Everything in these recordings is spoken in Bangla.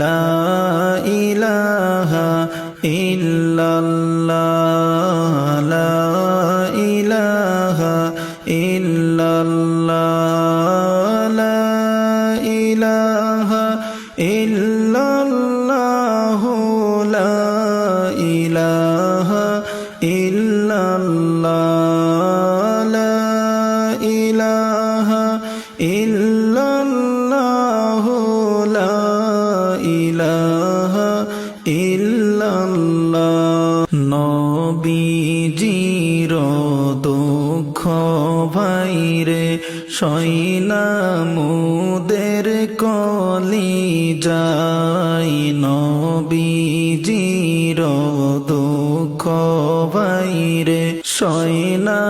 লা ইলাহা ইল্লাল্লাহ লা ইলাহা ইল্লাল্লাহ লা ইলাহা ইল্লাল্লাহ লা ইলাহা ইল্লাল্লাহ লা ইলাহা ইল্লাল্লাহ লা ইলাহা ইল্লাল্লাহ নবীজির দুঃখ ভাইরে সইনা মোদের কলিজায় নবীজির দুঃখ ভাইরে সইনা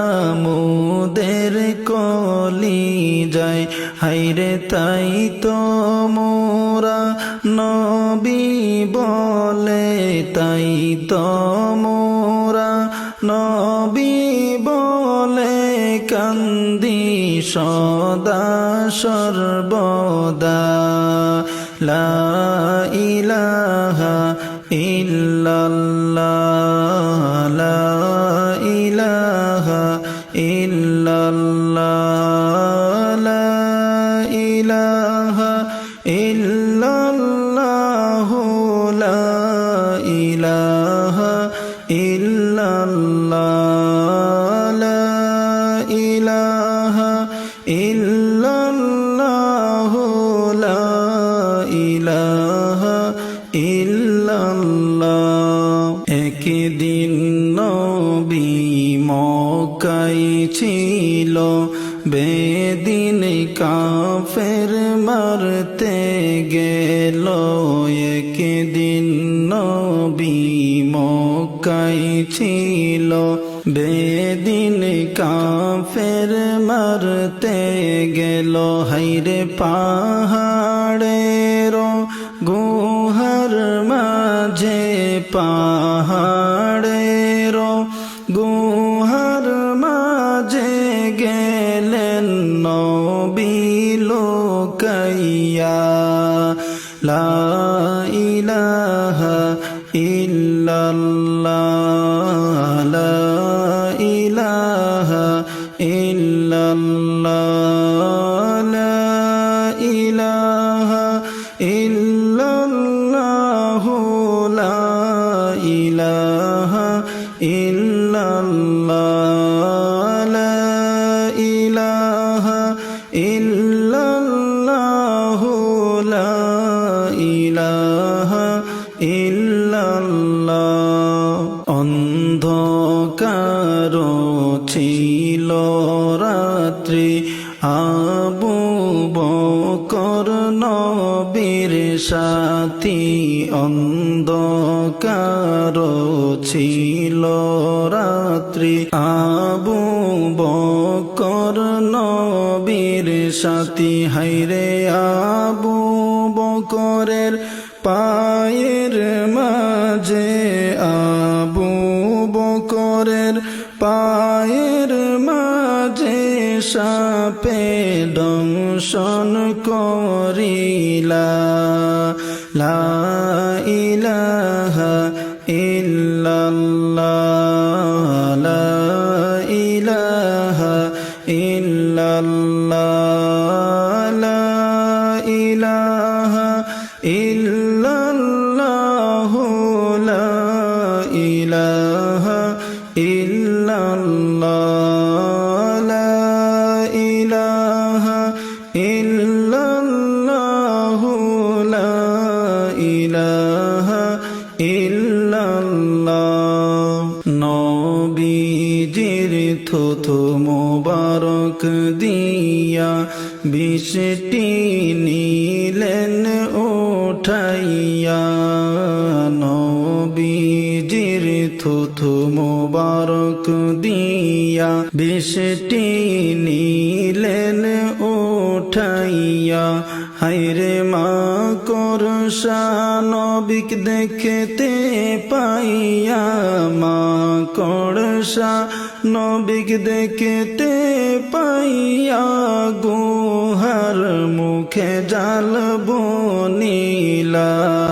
মোদের কলিজায় হাইরে তাই তো মোরা নবী বলে তাই তো মোরা নবী বলে কান্দি সদা সর্বদা লা ইলাহা ইল্লাল্লাহ লা ইলাহা ইল্লাল্লাহ লা ইলাহা ইল্লাল্লাহ লা ইলাহা ইল্লাল্লাহ লা ইলাহা ইল্লাল্লাহ লা ইলাহা ইল্লাল্লাহ একদিন নবী মক্কায় ছিল বেদিন কাফের মারতে গেল একদিন নবী মক্কায় ছিল বেদিন কাফের মারতে গেল হাইরে পাহাড়ের গুহার মাঝে পাহাড়ের গুহার মাঝে গেলেন নবী লুকাইয়া লা ইলাহা ইল্লাল্লাহ লা ইলাহা ইল্লাল্লাহ লা ইলাহা ইল্লাল্লাহ লা ইলাহা ইল্লাল্লাহ লা ইলাহা ইল্লাল্লাহ লা ইলাহা ইল্লাল্লাহ অন্ধকার ছিল রাত্রি আবু বকর নবীর সাথী অন্ধকার ছিল রাত্রি আবু বকর নবীর সাথী হাইরে আবু বকরের পায়ের মাঝে আবু বকরের পায়ের মাঝে সাপে দংশন করিলা লা ইলাহা ইল্লাল্লাহ লা ইলাহা ইল্লাল্লাহ লা ইলাহা ইল্লাল্লাহ লা ইলাহা ইল্লাল্লাহ লা ইলাহা ইল্লাল্লাহ লা ইলাহা ইল্লাল্লাহ নবীজির থুথু মুবারক দিয়া বৃষ্টি নিলেন উঠাইয়া নবীজির থুথু মুবারক দিয়া বৃষ্টি নিলেন উঠাইয়া হায়রে মা কর নবিক দেখতে পাইয়া, মাকড়সা নবিক দেখতে পাইয়া, গুহার মুখে জাল বুনিলা।